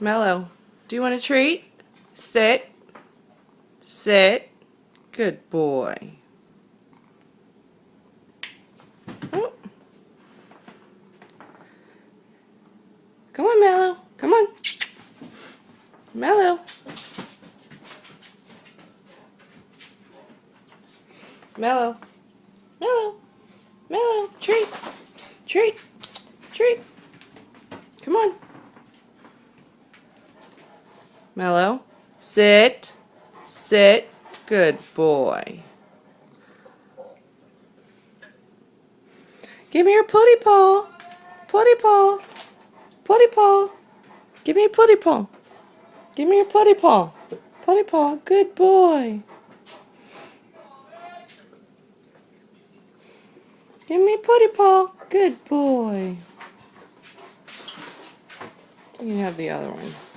Mellow, do you want a treat? Sit. Sit. Good boy. Oh. Come on, Mellow. Come on. Mellow. Mellow. Mellow. Mellow. Treat. Treat. Treat. Come on. Mellow. Sit. Sit. Good boy. Give me your putty paw. Putty paw. Putty paw. Give me a putty paw. Give me your putty paw. Putty paw. Good boy. Give me putty paw. Good boy. You can have the other one.